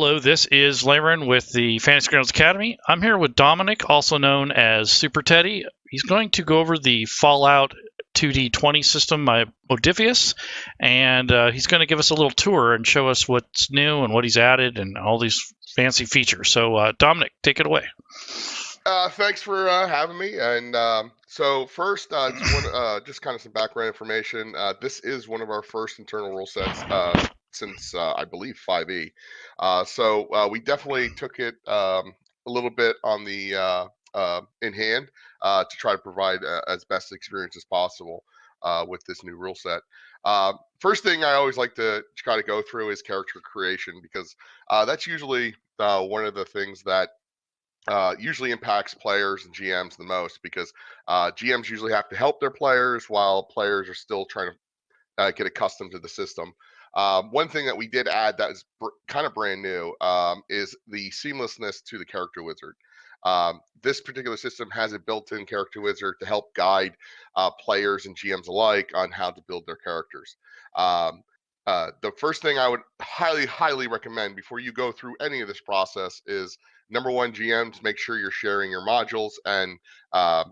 Hello, this is Laren with the Fantasy Grounds Academy. I'm here with Dominic, also known as SuperTeddy. He's going to go over the Fallout 2D20 system by Modiphius, and he's going to give us a little tour and show us what's new and what he's added and all these fancy features. So, Dominic, take it away. Thanks for having me. And so first, just kind of some background information. This is one of our first internal rule sets since I believe 5e. So we definitely took it a little bit on the in hand to try to provide as best experience as possible with this new rule set. First thing I always like to try to go through is character creation, because that's usually one of the things that usually impacts players and GMs the most, because GMs usually have to help their players while players are still trying to get accustomed to the system. One thing that we did add that is kind of brand new is the seamlessness to the character wizard. This particular system has a built-in character wizard to help guide players and GMs alike on how to build their characters. The first thing I would highly recommend before you go through any of this process is, number one, GMs, make sure you're sharing your modules, and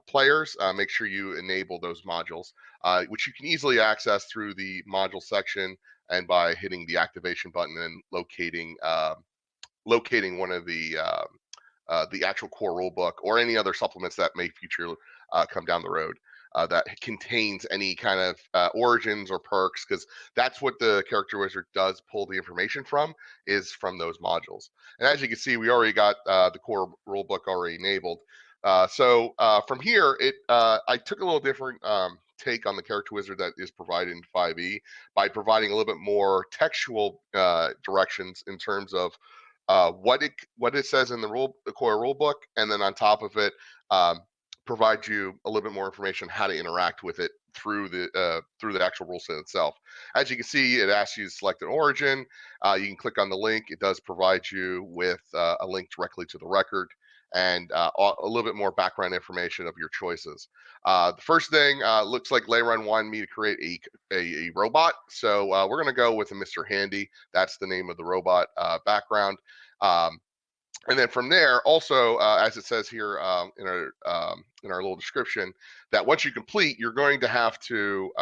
players, make sure you enable those modules, which you can easily access through the module section and by hitting the activation button and locating one of the actual core rulebook or any other supplements that may future come down the road. That contains any kind of origins or perks, because that's what the character wizard does pull the information from, is from those modules. And as you can see, we already got the core rulebook already enabled. So from here, I took a little different take on the character wizard that is provided in 5e by providing a little bit more textual directions in terms of what it says in the core rulebook, and then on top of it, provide you a little bit more information on how to interact with it through the actual rule set itself. As you can see, it asks you to select an origin. You can click on the link. It does provide you with a link directly to the record and a little bit more background information of your choices. The first thing, looks like Laren wanted me to create a robot, so we're going to go with a Mr. Handy. That's the name of the robot background. And then from there, also, as it says here in our little description, that once you complete, you're going to have to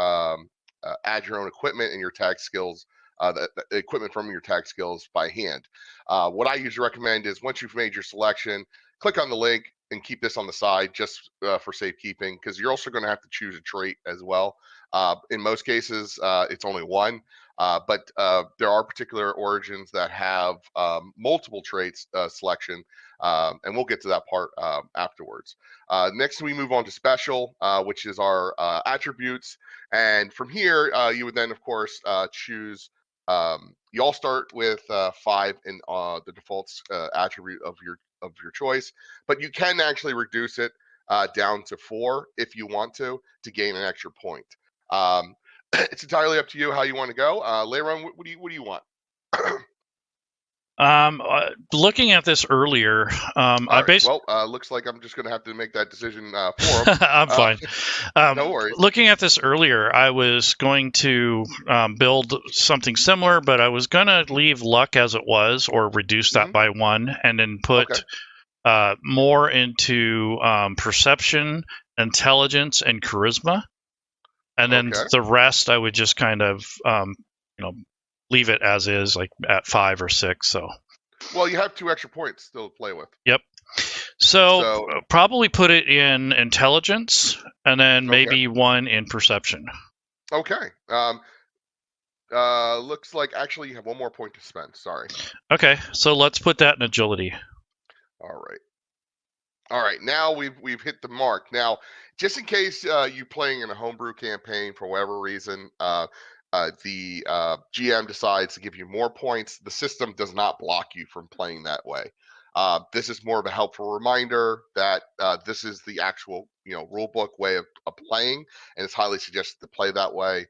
add your own equipment and your tag skills, the equipment from your tag skills by hand. What I usually recommend is, once you've made your selection, click on the link and keep this on the side just for safekeeping, because you're also going to have to choose a trait as well. In most cases, it's only one. But there are particular origins that have multiple traits selection, and we'll get to that part afterwards. Next, we move on to special, which is our attributes. And from here, you would then, of course, choose. You all start with 5 in the default attribute of your choice, but you can actually reduce it down to 4 if you want to gain an extra point. It's entirely up to you how you want to go. Laren, what do you want? Looking at this earlier, looks like I'm just going to have to make that decision for him. I'm fine. No worries. Looking at this earlier, I was going to build something similar, but I was going to leave luck as it was, or reduce that by 1, and then put more into perception, intelligence, and charisma. And then the rest, I would just kind of, leave it as is, like at 5 or 6. So. Well, you have 2 extra points still to play with. Yep. So probably put it in intelligence, and then maybe 1 in perception. Okay. Looks like actually you have 1 more point to spend. Sorry. Okay, so let's put that in agility. All right, now we've hit the mark. Now, just in case you're playing in a homebrew campaign for whatever reason, the GM decides to give you more points, the system does not block you from playing that way. This is more of a helpful reminder that this is the actual rulebook way of playing, and it's highly suggested to play that way.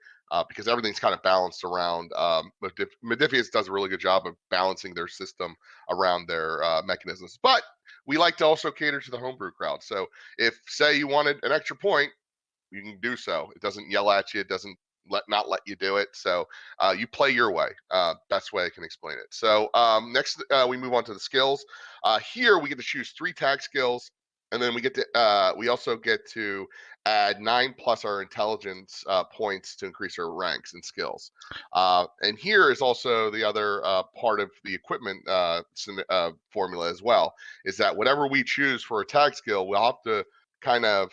Because everything's kind of balanced around. Modiphius does a really good job of balancing their system around their mechanisms. But we like to also cater to the homebrew crowd. So if, say, you wanted an extra point, you can do so. It doesn't yell at you. It doesn't not let you do it. So you play your way. Best way I can explain it. So next we move on to the skills. Here we get to choose 3 tag skills, and then we also get to add 9 plus our intelligence points to increase our ranks and skills. And here is also the other part of the equipment formula as well, is that whatever we choose for a tag skill, we'll have to kind of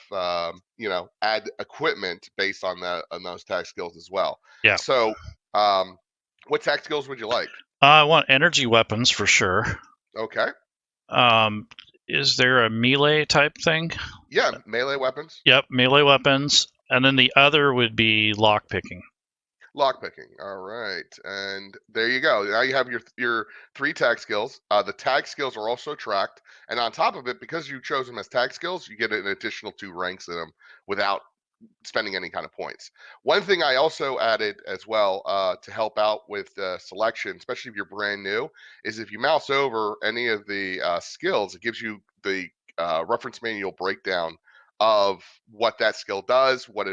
add equipment based on those tag skills as well. Yeah. So what tag skills would you like? I want energy weapons for sure. Okay. Is there a melee type thing? Yeah, melee weapons. Yep, melee weapons. And then the other would be lockpicking. Lockpicking. All right, and there you go. Now you have your 3 tag skills. The tag skills are also tracked, and on top of it, because you chose them as tag skills, you get an additional 2 ranks in them without spending any kind of points. One thing I also added as well to help out with selection, especially if you're brand new, is if you mouse over any of the skills, it gives you the reference manual breakdown of what that skill does, what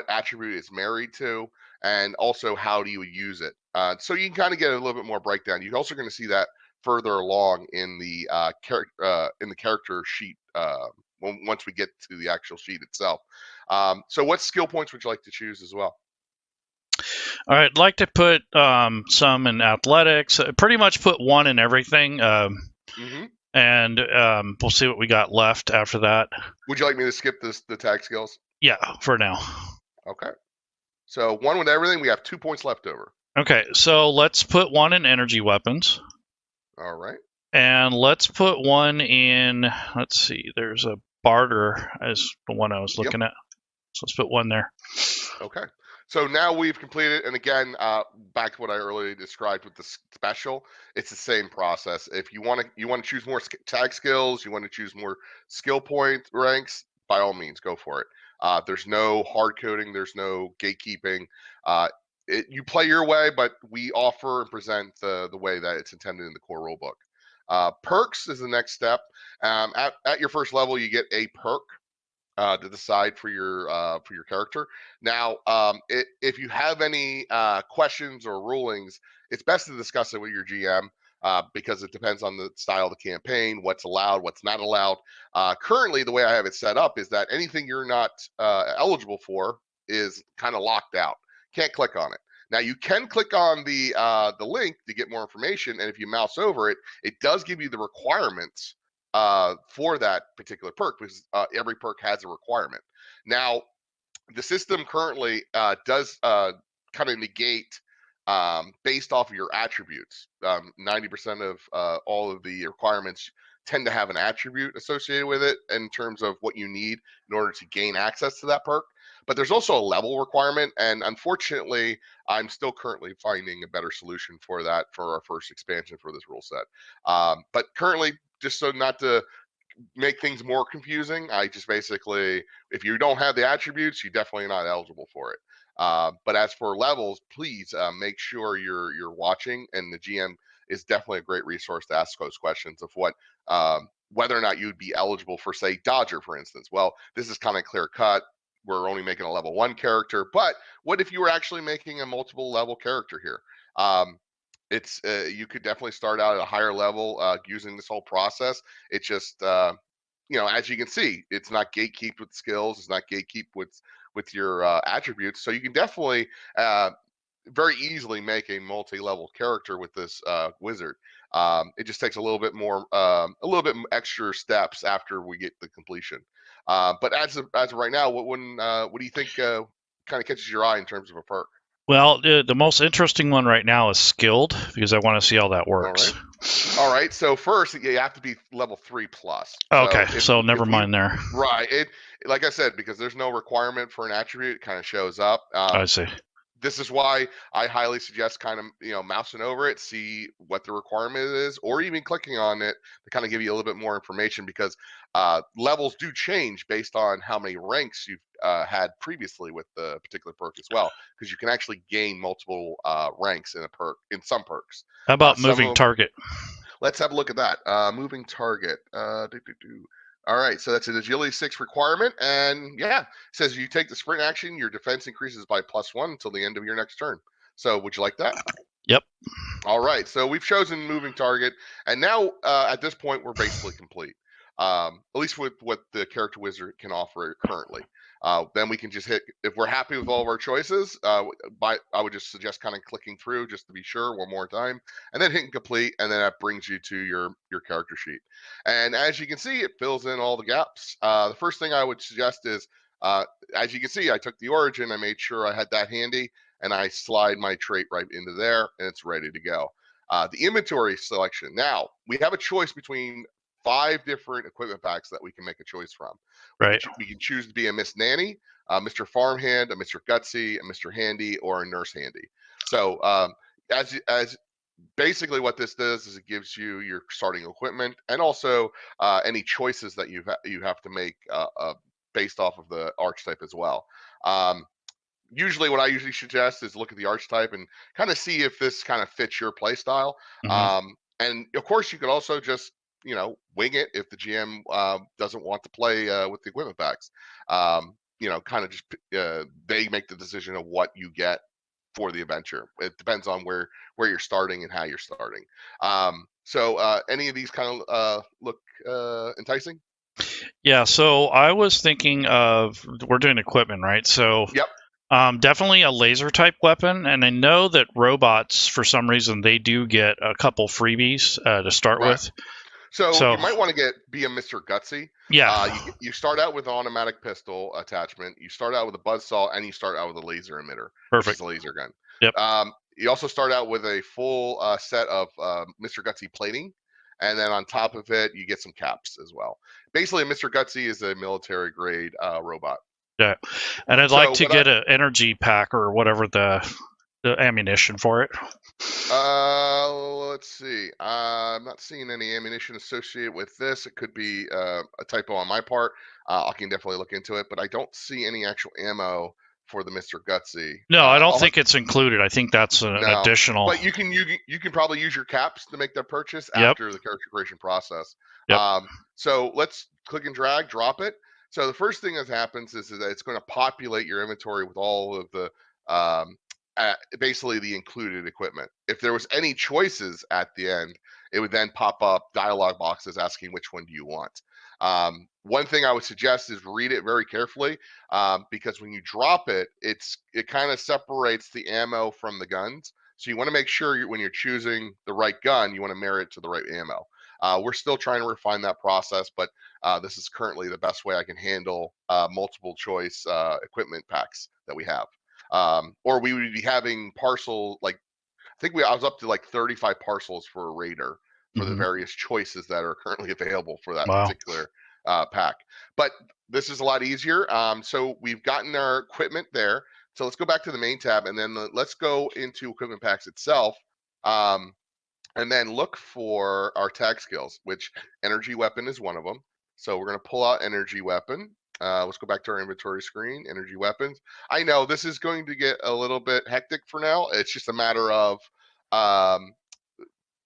attribute it's married to, and also how do you use it. So you can kind of get a little bit more breakdown. You're also going to see that further along in the character sheet once we get to the actual sheet itself. So what skill points would you like to choose as well? All right, I'd like to put some in athletics. Pretty much put 1 in everything. And we'll see what we got left after that. Would you like me to skip the tag skills? Yeah, for now. Okay. So 1 with everything. We have 2 points left over. Okay, so let's put 1 in energy weapons. All right. And let's put 1 in, let's see, there's a barter as the one I was looking at. So let's put 1 there. Okay. So now we've completed, and again, back to what I earlier described with the special, it's the same process. If you want to choose more tag skills, you want to choose more skill point ranks, by all means, go for it. There's no hard coding, there's no gatekeeping. You play your way, but we offer and present the way that it's intended in the core rulebook. Perks is the next step. At your first level, you get a perk to decide for your character. Now, if you have any questions or rulings, it's best to discuss it with your GM because it depends on the style of the campaign, what's allowed, what's not allowed. Currently, the way I have it set up is that anything you're not eligible for is kind of locked out. Can't click on it. Now you can click on the link to get more information, and if you mouse over it, it does give you the requirements for that particular perk, because every perk has a requirement. Now, the system currently does kind of negate based off of your attributes. 90% of all of the requirements tend to have an attribute associated with it in terms of what you need in order to gain access to that perk. But there's also a level requirement, and unfortunately, I'm still currently finding a better solution for that for our first expansion for this rule set. But currently, just so not to make things more confusing, I just basically, if you don't have the attributes, you're definitely not eligible for it. But as for levels, please make sure you're watching, and the GM is definitely a great resource to ask those questions of what whether or not you'd be eligible for, say, Dodger, for instance. Well, this is kind of clear cut. We're only making a level 1 character, but what if you were actually making a multiple level character here? It's you could definitely start out at a higher level using this whole process. It's just as you can see, it's not gatekeeped with skills. It's not gatekeeped with your attributes. So you can definitely very easily make a multi-level character with this wizard. It just takes a little bit extra steps after we get the completion. But as of right now, what do you think kind of catches your eye in terms of a perk? Well, the most interesting one right now is skilled, because I want to see how that works. All right. So first, you have to be level 3 plus. Okay, so never mind there. Right. Like I said, because there's no requirement for an attribute, it kind of shows up. I see. This is why I highly suggest kind of mousing over it, see what the requirement is, or even clicking on it to kind of give you a little bit more information, because levels do change based on how many ranks you've had previously with the particular perk as well, because you can actually gain multiple ranks in some perks. How about moving target? Let's have a look at that. Moving target. All right, so that's an agility 6 requirement, and yeah, it says you take the sprint action, your defense increases by +1 until the end of your next turn. So would you like that? Yep. All right, so we've chosen moving target, and now at this point we're basically complete. At least with what the character wizard can offer currently. Then we can just hit, if we're happy with all of our choices, I would just suggest kind of clicking through just to be sure one more time, and then hitting complete, and then that brings you to your character sheet. And as you can see, it fills in all the gaps. The first thing I would suggest is, as you can see, I took the origin, I made sure I had that handy, and I slide my trait right into there, and it's ready to go. The inventory selection. Now, we have a choice between 5 different equipment packs that we can make a choice from. Right. We can choose to be a Miss Nanny, Mr. Farmhand, a Mr. Gutsy, a Mr. Handy, or a Nurse Handy. So as basically what this does is it gives you your starting equipment and also any choices that you have to make based off of the archetype as well. Usually what I usually suggest is look at the archetype and kind of see if this kind of fits your play style. And of course, you could also just, wing it if the GM doesn't want to play with the equipment packs. Kind of just they make the decision of what you get for the adventure. It depends on where you're starting and how you're starting. So any of these kind of look enticing? Yeah, so I was thinking of, we're doing equipment, right? So Yep. Definitely a laser type weapon, and I know that robots, for some reason, they do get a couple freebies to start with. So you might want to be a Mr. Gutsy. Yeah. You start out with an automatic pistol attachment. You start out with a buzzsaw, and you start out with a laser emitter, which is Perfect. a laser gun. Yep. You also start out with a full set of Mr. Gutsy plating, and then on top of it, you get some caps as well. Basically, Mr. Gutsy is a military grade robot. Yeah, and I'd like to get an energy pack or whatever the ammunition for it. Let's see. I'm not seeing any ammunition associated with this. It could be a typo on my part. I can definitely look into it, but I don't see any actual ammo for the Mr. Gutsy. No, I don't think it's included. I think that's an additional. But you can probably use your caps to make that purchase after the character creation process. Yep. So let's click and drag, drop it. So the first thing that happens is that it's going to populate your inventory with all of the basically the included equipment. If there was any choices at the end, it would then pop up dialog boxes asking which one do you want. One thing I would suggest is read it very carefully because when you drop it, it kind of separates the ammo from the guns. So you want to make sure when you're choosing the right gun, you want to mirror it to the right ammo. We're still trying to refine that process, but this is currently the best way I can handle multiple choice equipment packs that we have. Or we would be having parcel, like I was up to like 35 parcels for a raider for the various choices that are currently available for that particular pack. But this is a lot easier. So we've gotten our equipment there. So let's go back to the main tab and then let's go into equipment packs itself. And then look for our tag skills, which energy weapon is one of them. So we're going to pull out energy weapon. Let's go back to our inventory screen, energy weapons. I know this is going to get a little bit hectic for now. It's just a matter of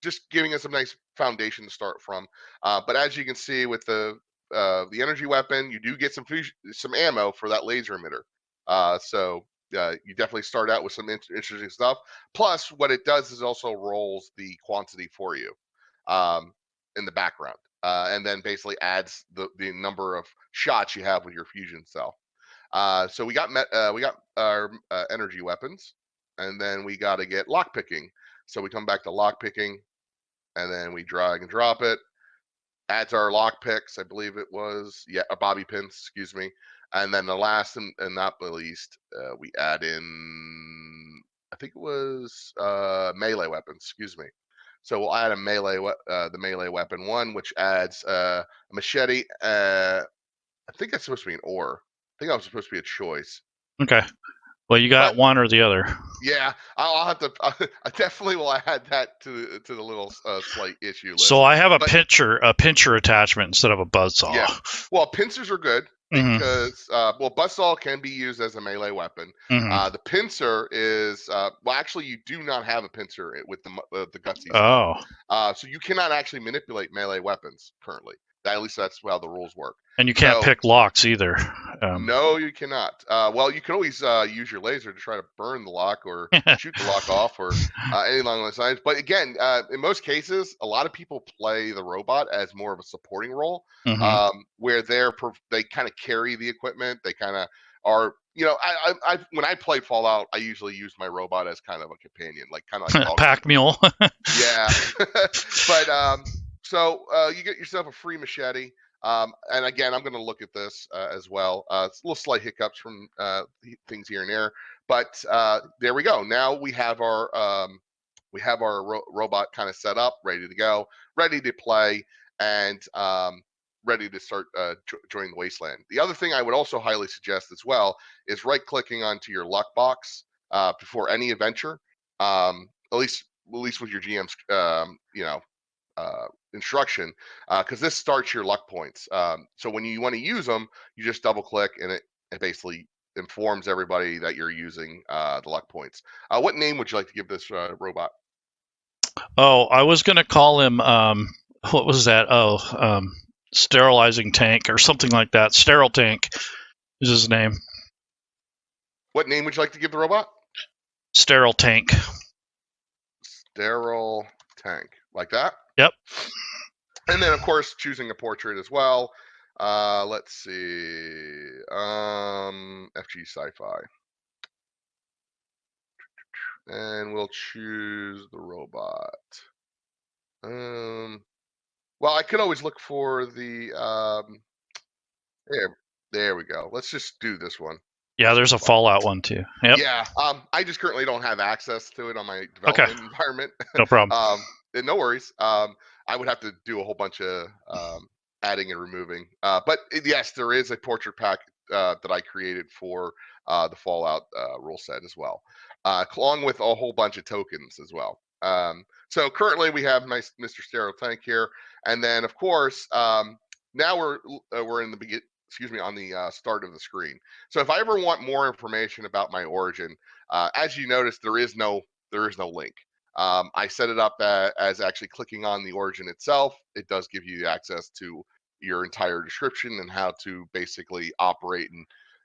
just giving us a nice foundation to start from. But as you can see with the energy weapon, you do get some ammo for that laser emitter. So you definitely start out with some interesting stuff. Plus, what it does is also rolls the quantity for you in the background. And then basically adds the number of shots you have with your fusion cell. So we got our energy weapons, and then we got to get lockpicking. So we come back to lockpicking, and then we drag and drop it. Adds our lockpicks. I believe it was a bobby pins. Excuse me. And then the last and not the least, we add in. I think it was melee weapons. Excuse me. So we'll add a the melee weapon 1, which adds a machete. I think that's supposed to be an ore. I think that was supposed to be a choice. Okay. Well, you got one or the other. Yeah, I'll have to. I definitely will add that to the little slight issue list. So I have a pincher attachment instead of a buzzsaw. Yeah. Well, pincers are good because buzzsaw can be used as a melee weapon. The pincer is actually you do not have a pincer with the gutsy. Oh. So you cannot actually manipulate melee weapons currently. At least that's how the rules work. And you can't pick locks either. No, you cannot. Well, you can always use your laser to try to burn the lock or shoot the lock off or anything along those lines. But again, in most cases, a lot of people play the robot as more of a supporting role, where they kind of carry the equipment. They kind of are, I when I play Fallout, I usually use my robot as kind of a companion, like kind of like dog pack mule. Yeah. But so you get yourself a free machete. And again, I'm going to look at this as well. It's a little slight hiccups from things here and there, but there we go. Now we have our robot kind of set up, ready to go, ready to play, and ready to start joining the wasteland. The other thing I would also highly suggest as well is right-clicking onto your luck box before any adventure. At least with your GM's instruction, because this starts your luck points. So when you want to use them, you just double click and it basically informs everybody that you're using the luck points. What name would you like to give this robot? Oh, I was going to call him, what was that? Oh, sterilizing tank or something like that. Sterile tank is his name. What name would you like to give the robot? Sterile tank. Sterile tank. Like that? Yep. And then, of course, choosing a portrait as well. Let's see. FG Sci-fi. And we'll choose the robot. Well, I could always look for the there we go. Let's just do this one. Yeah, there's a Fallout one too. Yep. Yeah. I just currently don't have access to it on my development environment. No problem. No worries. I would have to do a whole bunch of adding and removing. But yes, there is a portrait pack that I created for the Fallout rule set as well, along with a whole bunch of tokens as well. So currently we have my Mr. Stereo Tank here, and then of course now we're in the beginning. Excuse me, on the start of the screen. So if I ever want more information about my origin, as you notice, there is no link. I set it up as actually clicking on the origin itself. It does give you access to your entire description and how to basically operate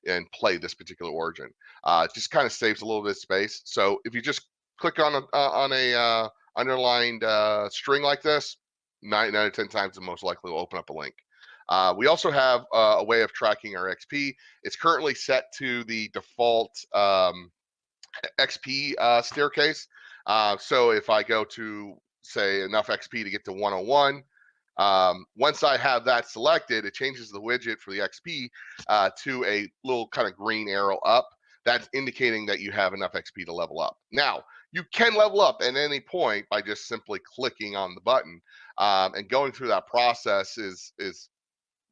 and play this particular origin. It just kind of saves a little bit of space. So if you just click on a underlined string like this, 9 out of 10 times it most likely will open up a link. We also have a way of tracking our XP. It's currently set to the default XP staircase. So if I go to, say, enough XP to get to 101, once I have that selected, it changes the widget for the XP to a little kind of green arrow up. That's indicating that you have enough XP to level up. Now, you can level up at any point by just simply clicking on the button, and going through that process is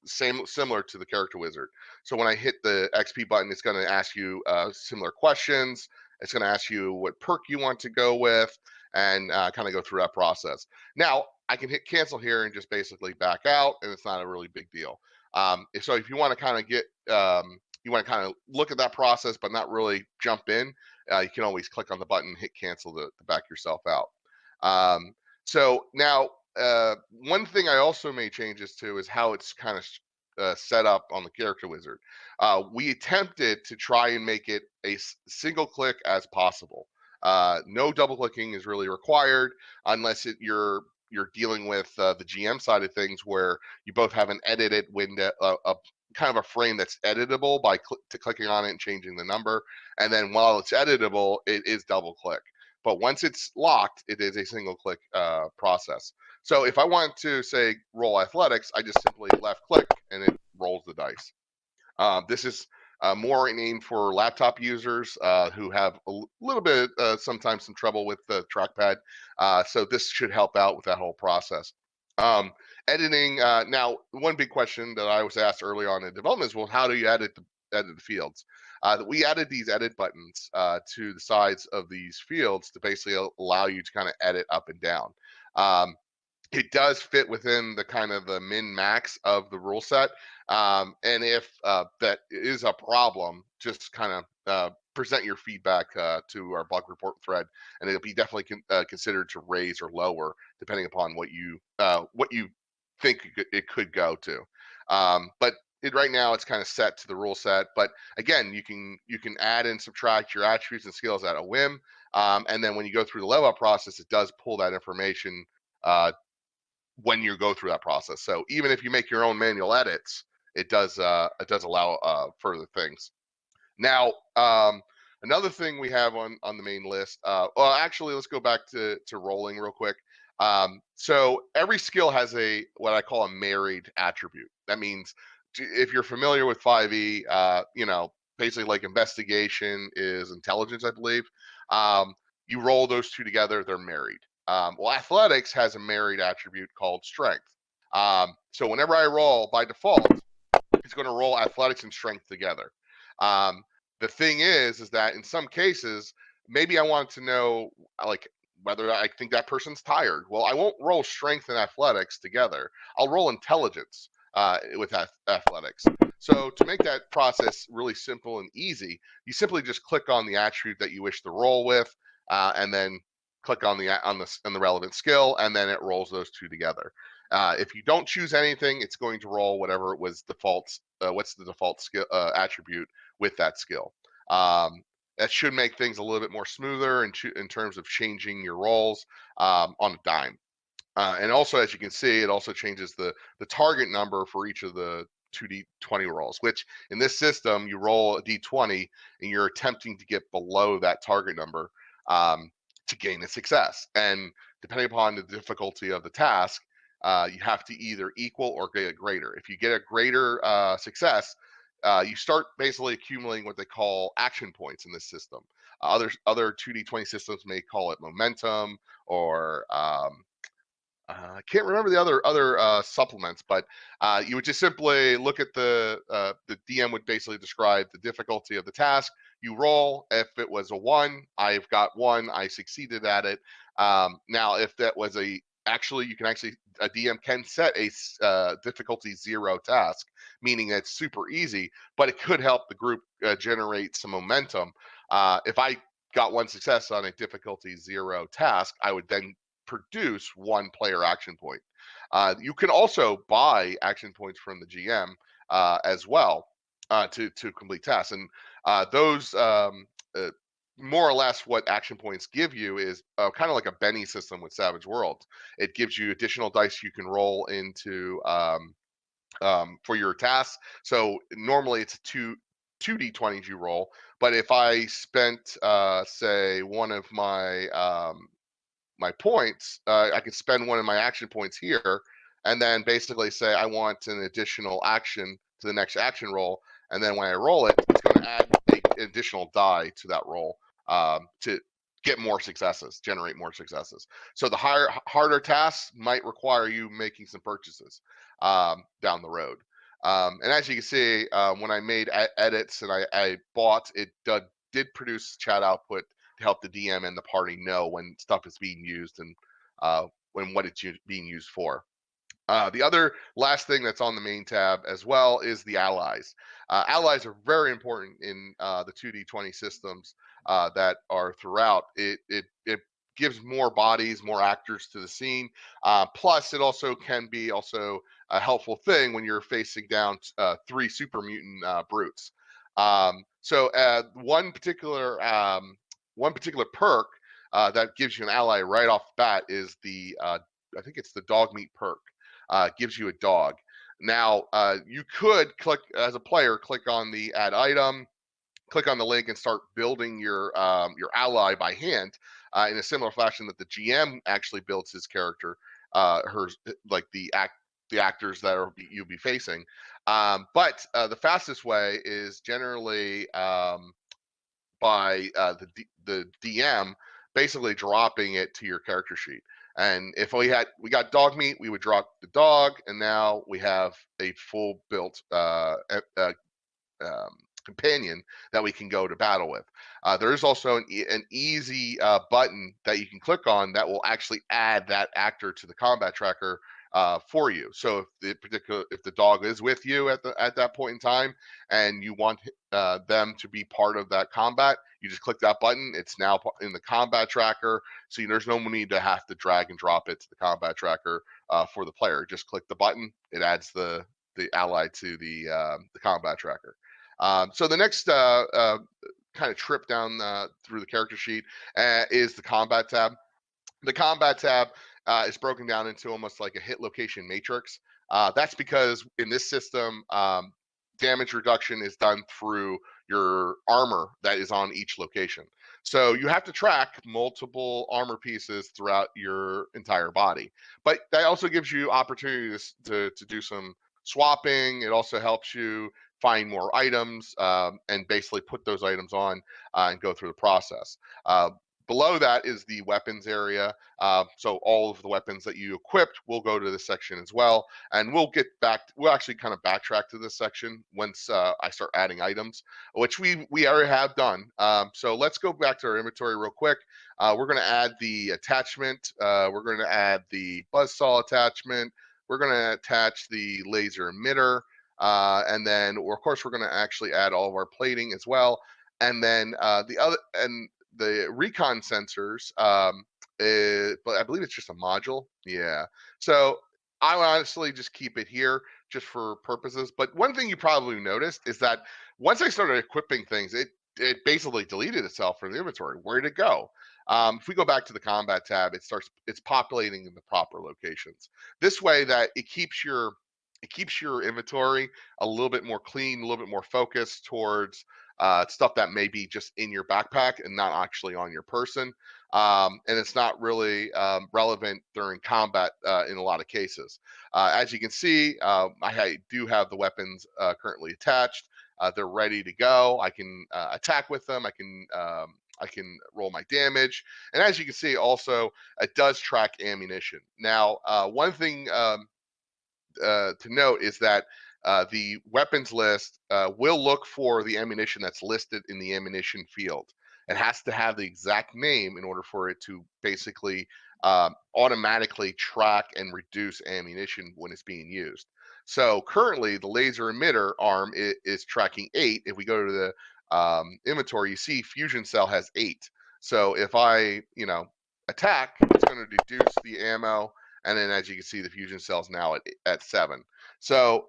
similar to the character wizard. So when I hit the XP button, it's going to ask you similar questions. It's going to ask you what perk you want to go with, and kind of go through that process. Now I can hit cancel here and just basically back out, and it's not a really big deal. So if you want to kind of get you want to kind of look at that process but not really jump in, you can always click on the button, hit cancel to back yourself out. So now one thing I also made changes to is how it's kind of set up on the character wizard. We attempted to try and make it a single click as possible. No double clicking is really required unless you're dealing with the GM side of things, where you both have an edited window, kind of a frame that's editable by clicking on it and changing the number. And then while it's editable, it is double click. But once it's locked, it is a single click process. So if I want to, say, roll athletics, I just simply left click and it rolls the dice. This is more aimed for laptop users who have a little bit, sometimes some trouble with the trackpad. So this should help out with that whole process. Editing, now, one big question that I was asked early on in development is, well, how do you edit the fields? We added these edit buttons to the sides of these fields to basically allow you to kind of edit up and down. It does fit within the kind of the min-max of the rule set. And if that is a problem, just kind of present your feedback to our bug report thread, and it'll be definitely considered to raise or lower depending upon what you think it could go to. But right now it's kind of set to the rule set. But again, you can add and subtract your attributes and skills at a whim. And then when you go through the level up process, it does pull that information when you go through that process. So even if you make your own manual edits, it does allow further things. Now, another thing we have on the main list. Well, actually, let's go back to rolling real quick. So every skill has what I call a married attribute. That means if you're familiar with 5e, basically like investigation is intelligence, I believe. You roll those two together, they're married. Well, athletics has a married attribute called strength. So whenever I roll, by default, it's going to roll athletics and strength together. The thing is that in some cases, maybe I want to know like whether I think that person's tired. Well, I won't roll strength and athletics together. I'll roll intelligence with athletics. So to make that process really simple and easy, you simply just click on the attribute that you wish to roll with, and then click on the relevant skill, and then it rolls those two together. If you don't choose anything, it's going to roll whatever it was default. What's the default skill attribute with that skill? That should make things a little bit more smoother in terms of changing your rolls on a dime. And also, as you can see, it also changes the target number for each of the 2d20 rolls, which in this system, you roll a d20 and you're attempting to get below that target number to gain a success. And depending upon the difficulty of the task, you have to either equal or get a greater. If you get a greater success, you start basically accumulating what they call action points in this system. Other 2d20 systems may call it momentum, or I can't remember the other supplements, but you would just simply look at the DM would basically describe the difficulty of the task. You roll. If it was a 1, I've got 1. I succeeded at it. Now, if that was a DM can set a difficulty 0 task, meaning it's super easy, but it could help the group generate some momentum. If I got 1 success on a difficulty 0 task, I would then produce 1 player action point. You can also buy action points from the GM as well to complete tasks, and those more or less what action points give you is kind of like a Benny system with Savage Worlds. It gives you additional dice you can roll into for your tasks. So normally it's 2d20s you roll, but if I spent say one of my points, I could spend one of my action points here, and then basically say I want an additional action to the next action roll, and then when I roll it, it's going to add an additional die to that roll to get more successes, generate more successes. So the harder tasks might require you making some purchases down the road. And as you can see, when I made edits and I bought, it did produce chat output to help the DM and the party know when stuff is being used and when what it's being used for. The other last thing that's on the main tab as well is the allies. Allies are very important in the 2d20 systems that are throughout. It gives more bodies, more actors to the scene. Plus, it also can be also a helpful thing when you're facing down 3 super mutant brutes. So one particular perk that gives you an ally right off the bat is the I think it's the dog meat perk. Gives you a dog. Now you could click as a player, click on the add item, click on the link, and start building your ally by hand in a similar fashion that the GM actually builds his character, like the actors that you'll be facing. But the fastest way is generally by the DM basically dropping it to your character sheet. And if we got dog meat, we would drop the dog, and now we have a full built companion that we can go to battle with. There is also an easy button that you can click on that will actually add that actor to the combat tracker for you. So if the dog is with you at that point in time, and you want them to be part of that combat, you just click that button. It's now in the combat tracker, so there's no need to have to drag and drop it to the combat tracker for the player. Just click the button. It adds the ally to the combat tracker. So the next kind of trip down through the character sheet is the combat tab. The combat tab is broken down into almost like a hit location matrix. That's because in this system, damage reduction is done through your armor that is on each location. So you have to track multiple armor pieces throughout your entire body. But that also gives you opportunities to do some swapping. It also helps you find more items and basically put those items on and go through the process. Below that is the weapons area. So all of the weapons that you equipped will go to this section as well. And we'll actually kind of backtrack to this section once I start adding items, which we already have done. So let's go back to our inventory real quick. We're going to add the attachment. We're going to add the buzzsaw attachment. We're going to attach the laser emitter. And then, of course, we're going to actually add all of our plating as well. And then the recon sensors, but I believe it's just a module. Yeah. So I would honestly just keep it here just for purposes. But one thing you probably noticed is that once I started equipping things, it basically deleted itself from the inventory. Where did it go? If we go back to the combat tab, it's populating in the proper locations. This way that it keeps your inventory a little bit more clean, a little bit more focused towards stuff that may be just in your backpack and not actually on your person. And it's not really relevant during combat in a lot of cases. As you can see, I do have the weapons currently attached. They're ready to go. I can attack with them. I can roll my damage. And as you can see, also, it does track ammunition. Now, one thing to note is that the weapons list will look for the ammunition that's listed in the ammunition field. It has to have the exact name in order for it to basically automatically track and reduce ammunition when it's being used. So currently, the laser emitter arm is tracking 8. If we go to the inventory, you see Fusion Cell has 8. So if I, attack, it's going to deduce the ammo. And then, as you can see, the fusion cell's now at 7. So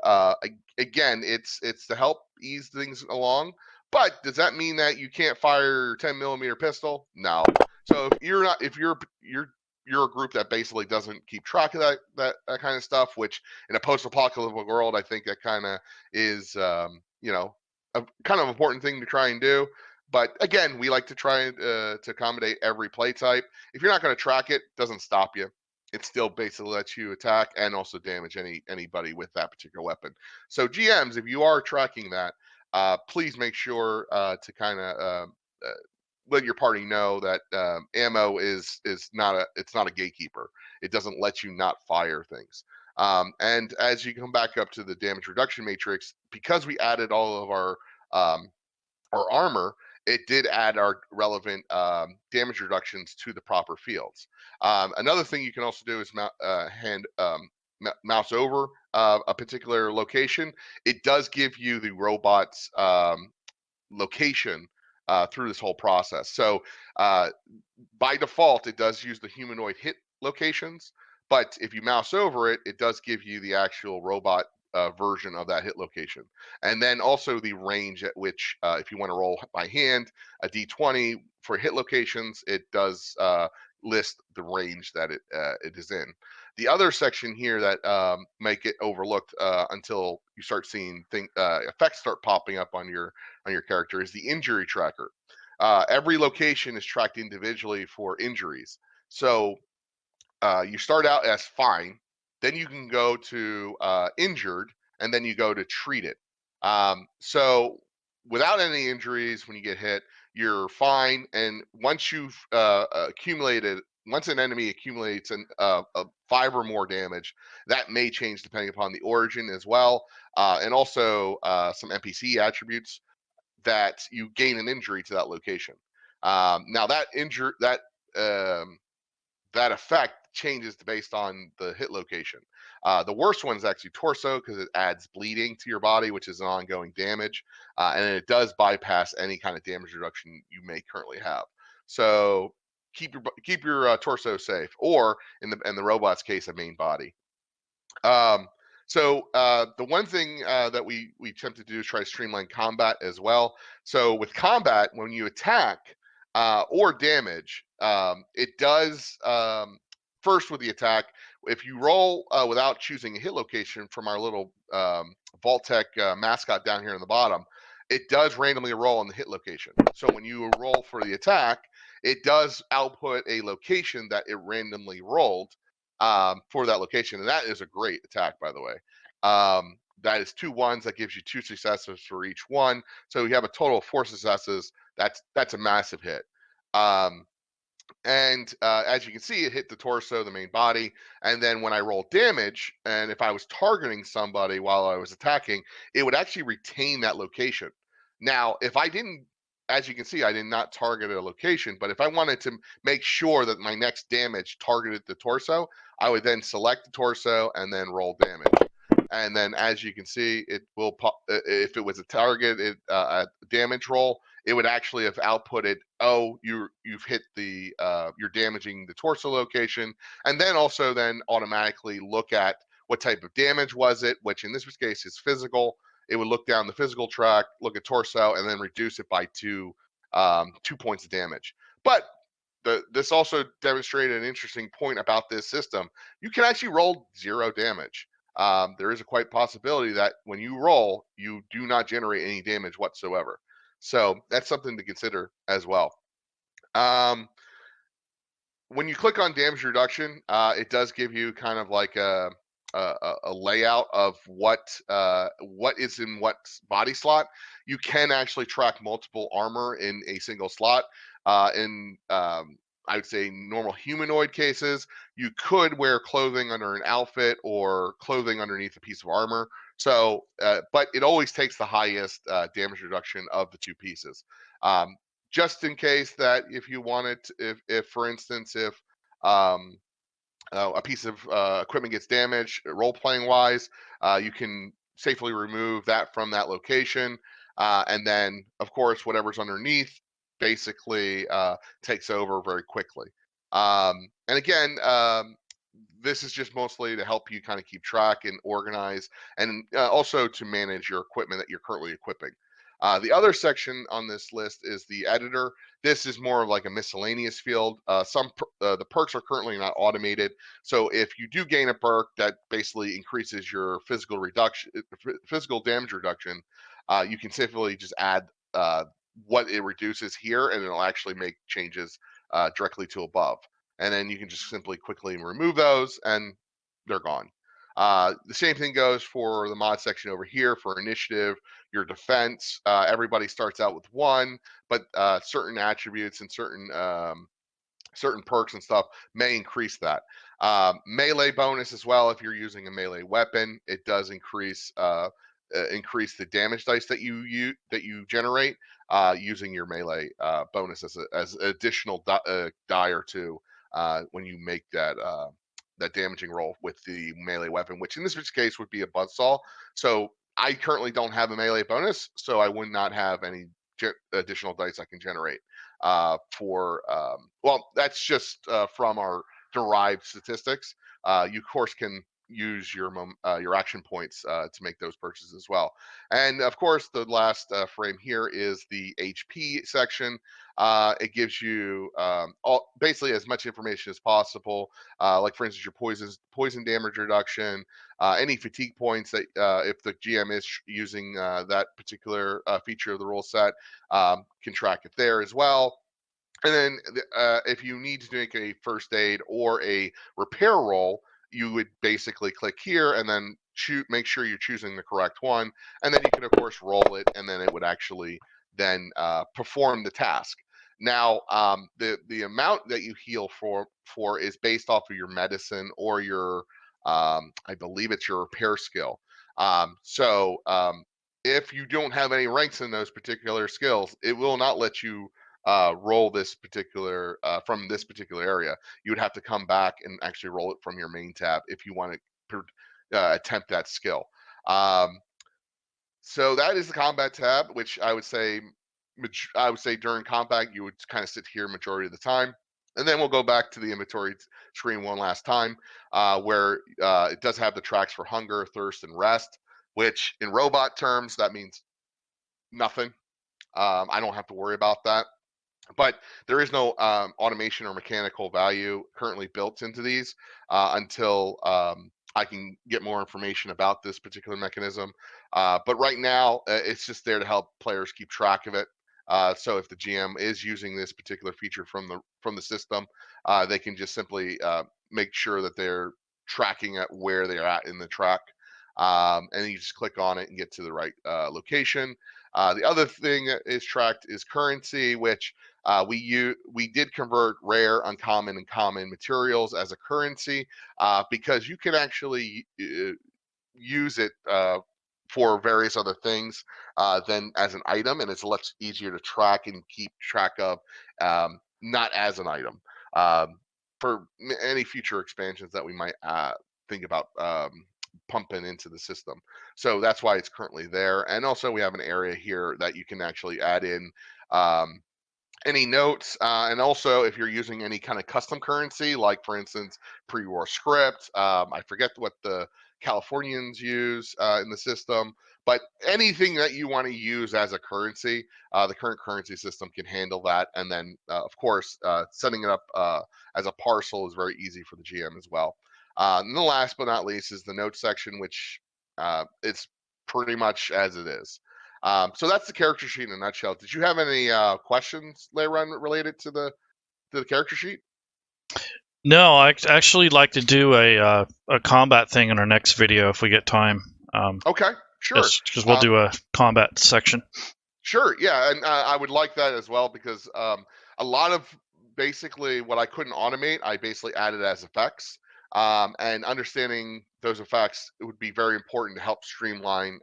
again, it's to help ease things along. But does that mean that you can't fire your 10mm pistol? No. So if you're a group that basically doesn't keep track of that kind of stuff, which in a post-apocalyptic world, I think that kind of is a kind of important thing to try and do. But again, we like to try to accommodate every play type. If you're not going to track it, doesn't stop you. It still basically lets you attack and also damage anybody with that particular weapon. So GMs, if you are tracking that, please make sure to kind of let your party know that ammo is not a gatekeeper. It doesn't let you not fire things. And as you come back up to the damage reduction matrix, because we added all of our armor, it did add our relevant damage reductions to the proper fields. Another thing you can also do is mouse over a particular location. It does give you the robot's location through this whole process. So by default, it does use the humanoid hit locations, but if you mouse over it, it does give you the actual robot version of that hit location. And then also the range at which, if you want to roll by hand, a d20 for hit locations, it does list the range that it is in. The other section here that might get overlooked until you start seeing effects start popping up on your character is the injury tracker. Every location is tracked individually for injuries. So you start out as fine, then you can go to injured, and then you go to treated. So without any injuries, when you get hit, you're fine. And once you've once an enemy accumulates 5 or more damage, that may change depending upon the origin as well, and also some NPC attributes that you gain an injury to that location. Now that effect changes based on the hit location. The worst one is actually torso because it adds bleeding to your body, which is an ongoing damage, and it does bypass any kind of damage reduction you may currently have. So keep your torso safe, or in the robot's case, a main body. The one thing that we attempted to do is try Streamline Combat as well. So with combat, when you attack or damage, it does first with the attack. If you roll without choosing a hit location from our little Vault-Tec mascot down here in the bottom, it does randomly roll on the hit location. So when you roll for the attack, it does output a location that it randomly rolled for that location, and that is a great attack, by the way. That is 2 ones. That gives you 2 successes for each one. So you have a total of 4 successes. That's a massive hit. As you can see, it hit the torso, the main body, and then when I roll damage, and if I was targeting somebody while I was attacking, it would actually retain that location. Now, if I didn't, as you can see, I did not target a location, but if I wanted to make sure that my next damage targeted the torso, I would then select the torso and then roll damage. And then, as you can see, it will pop, if it was a targeted damage roll, it would actually have outputted, oh, you've hit the you're damaging the torso location, and then also then automatically look at what type of damage was it, which in this case is physical. It would look down the physical track, look at torso, and then reduce it by 2 points of damage. But this also demonstrated an interesting point about this system. You can actually roll 0 damage. There is a quite possibility that when you roll, you do not generate any damage whatsoever. So that's something to consider as well. When you click on damage reduction, it does give you kind of like a layout of what is in what body slot. You can actually track multiple armor in a single slot. I would say normal humanoid cases, you could wear clothing under an outfit or clothing underneath a piece of armor. So, but it always takes the highest damage reduction of the 2 pieces. Just in case that if you wanted, if for instance, if a piece of equipment gets damaged, role-playing wise, you can safely remove that from that location. And then, of course, whatever's underneath basically takes over very quickly. And again, this is just mostly to help you kind of keep track and organize, and also to manage your equipment that you're currently equipping. The other section on this list is the editor. This is more of like a miscellaneous field. The perks are currently not automated, so if you do gain a perk that basically increases your physical damage reduction, you can simply just add what it reduces here, and it'll actually make changes directly to above. And then you can just simply quickly remove those, and they're gone. The same thing goes for the mod section over here for initiative, your defense. Everybody starts out with 1, but certain attributes and certain perks and stuff may increase that. Melee bonus as well. If you're using a melee weapon, it does increase the damage dice that you generate using your melee bonus as additional die or 2 when you make that damaging roll with the melee weapon, which in this case would be a buzzsaw. So I currently don't have a melee bonus, so I would not have any additional dice I can generate well, that's just from our derived statistics. You of course can use your action points to make those purchases as well. And of course, the last frame here is the HP section. It gives you basically as much information as possible, like for instance, your poison damage reduction, any fatigue points that if the GM is using that particular feature of the rule set, can track it there as well. And then if you need to make a first aid or a repair roll, you would basically click here and then make sure you're choosing the correct one. And then you can, of course, roll it, and then it would actually then perform the task. Now, the amount that you heal for is based off of your medicine or your, I believe it's your repair skill. If you don't have any ranks in those particular skills, it will not let you roll this particular from this particular area, you would have to come back and actually roll it from your main tab if you want to attempt that skill. So that is the combat tab, which I would say during combat you would kind of sit here majority of the time. And then we'll go back to the inventory screen one last time, where it does have the tracks for hunger, thirst, and rest, which in robot terms, that means nothing. I don't have to worry about that. But there is no automation or mechanical value currently built into these until I can get more information about this particular mechanism. But right now, it's just there to help players keep track of it. So if the GM is using this particular feature from the system, they can just simply make sure that they're tracking at where they're at in the track. And you just click on it and get to the right location. The other thing that is tracked is currency, which we did convert rare, uncommon, and common materials as a currency because you can actually use it for various other things than as an item, and it's much easier to track and keep track of, not as an item. For any future expansions that we might think about pumping into the system. So that's why it's currently there. And also we have an area here that you can actually add in any notes, and also if you're using any kind of custom currency, like for instance, pre-war script. I forget what the Californians use in the system, but anything that you want to use as a currency, the current currency system can handle that. And then, of course, setting it up as a parcel is very easy for the GM as well. And the last but not least is the notes section, which it's pretty much as it is. So that's the character sheet in a nutshell. Did you have any questions, Layron, related to the character sheet? No, I actually like to do a combat thing in our next video if we get time. Okay, sure. Because we'll do a combat section. Sure, yeah, and I would like that as well because a lot of basically what I couldn't automate, I basically added as effects. And understanding those effects, it would be very important to help streamline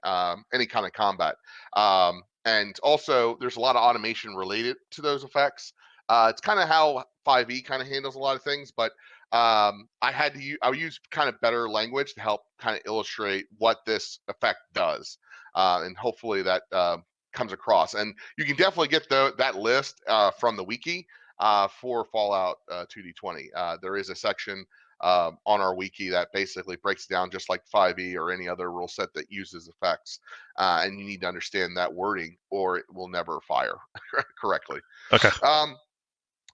any kind of combat. And also, there's a lot of automation related to those effects. It's kind of how 5e kind of handles a lot of things, but I would use kind of better language to help kind of illustrate what this effect does, and hopefully that comes across. And you can definitely get that list from the wiki for Fallout 2D20. There is a section on our wiki that basically breaks down just like 5e or any other rule set that uses effects. And you need to understand that wording or it will never fire correctly. Okay.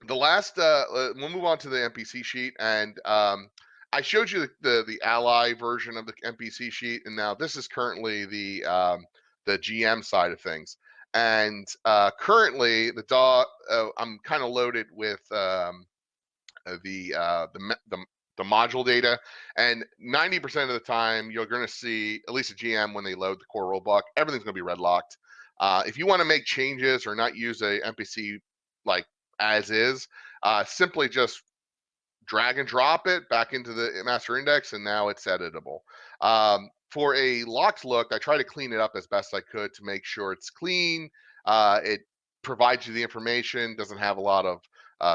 The last, we'll move on to the NPC sheet. And I showed you the ally version of the NPC sheet. And now this is currently the GM side of things. And currently I'm kind of loaded with the module data, and 90% of the time you're going to see, at least a GM, when they load the core rulebook, everything's going to be red locked. If you want to make changes or not use a NPC like as is, simply just drag and drop it back into the master index, and now it's editable. For a locked look, I try to clean it up as best I could to make sure it's clean. It provides you the information, doesn't have a lot of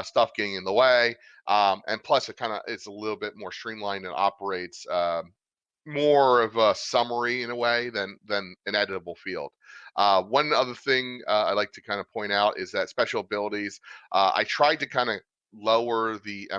stuff getting in the way, and plus it's a little bit more streamlined and operates more of a summary in a way than an editable field. One other thing I like to kind of point out is that special abilities, I tried to kind of lower the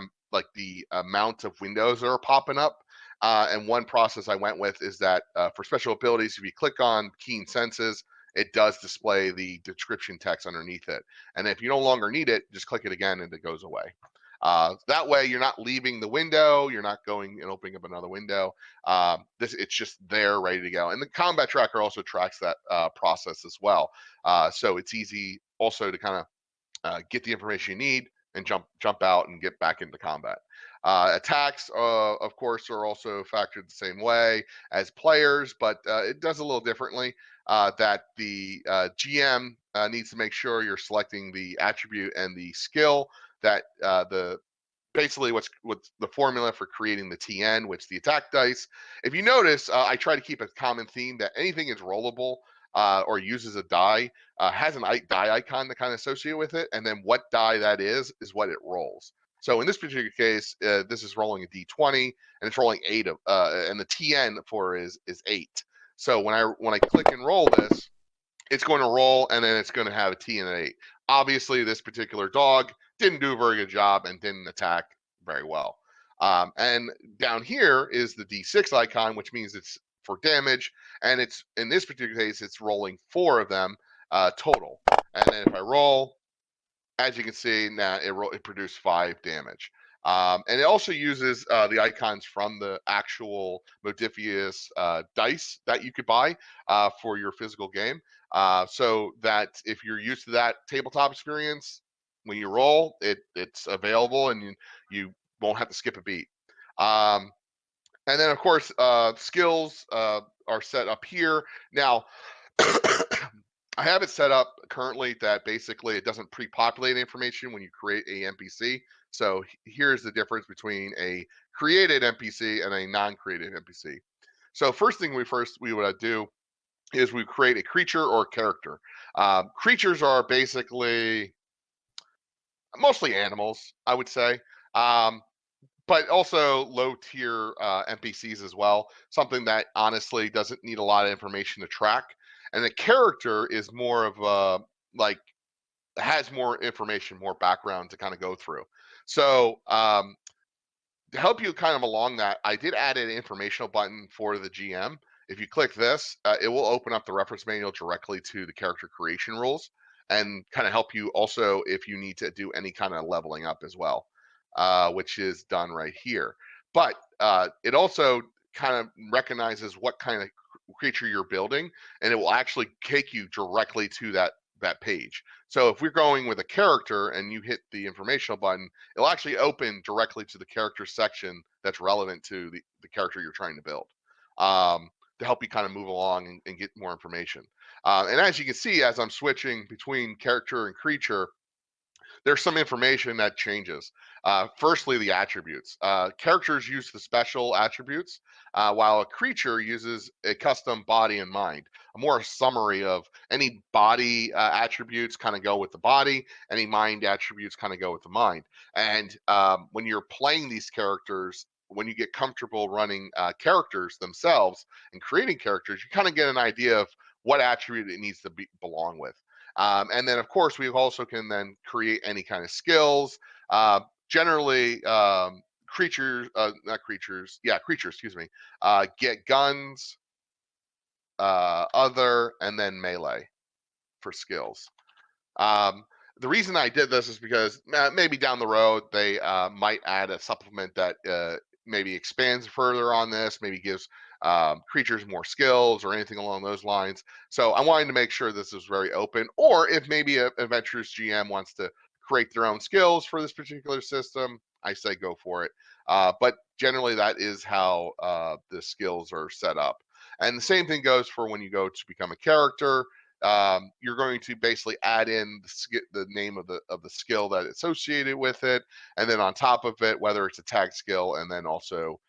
amount of windows that are popping up. And one process I went with is that for special abilities, if you click on Keen Senses, it does display the description text underneath it. And if you no longer need it, just click it again and it goes away. That way you're not leaving the window, you're not going and opening up another window. It's just there ready to go. And the combat tracker also tracks that process as well. So it's easy also to kind of get the information you need and jump out and get back into combat. Attacks, of course, are also factored the same way as players, but it does a little differently. That the GM needs to make sure you're selecting the attribute and the skill that basically what's the formula for creating the TN, which the attack dice. If you notice, I try to keep a common theme that anything is rollable. or uses a die has an die icon to kind of associate with it, and then what die that is what it rolls. So in this particular case, this is rolling a d20, and it's rolling 8 of, and the TN for is 8. So when I click and roll this, it's going to roll, and then it's going to have a T and an 8. Obviously, this particular dog didn't do a very good job and didn't attack very well. And down here is the D6 icon, which means it's for damage, and it's in this particular case, it's rolling 4 of them total. And then if I roll, as you can see, now it produced 5 damage. And it also uses the icons from the actual Modiphius dice that you could buy for your physical game. So that if you're used to that tabletop experience, when you roll, it's available, and you won't have to skip a beat. And then, of course, skills are set up here. Now, I have it set up currently that basically it doesn't pre-populate information when you create a NPC. So here's the difference between a created NPC and a non-created NPC. So first thing we would do is we create a creature or a character. Creatures are basically mostly animals, I would say. But also low tier NPCs as well, something that honestly doesn't need a lot of information to track. And the character is more of a, like, has more information, more background to kind of go through. So to help you kind of along that, I did add an informational button for the GM. If you click this, it will open up the reference manual directly to the character creation rules, and kind of help you also if you need to do any kind of leveling up as well, which is done right here. But it also kind of recognizes what kind of creature you're building, and it will actually take you directly to that page. So if we're going with a character and you hit the informational button, it'll actually open directly to the character section that's relevant to the character you're trying to build, to help you kind of move along and get more information. And as you can see, as I'm switching between character and creature, there's some information that changes. Firstly, the attributes. Characters use the special attributes, while a creature uses a custom body and mind. A more summary of any body attributes kind of go with the body, any mind attributes kind of go with the mind. And when you're playing these characters, when you get comfortable running characters themselves and creating characters, you kind of get an idea of what attribute it needs to belong with. And then, of course, we also can then create any kind of skills. Generally, creatures, excuse me, get guns, other, and then melee for skills. The reason I did this is because maybe down the road they might add a supplement that maybe expands further on this, maybe gives creatures more skills or anything along those lines. So I wanted to make sure this was very open, or if maybe an adventurous GM wants to create their own skills for this particular system, I say go for it. But generally that is how the skills are set up. And the same thing goes for when you go to become a character. You're going to basically add in the name of the skill that associated with it, and then on top of it, whether it's a tag skill, and then also,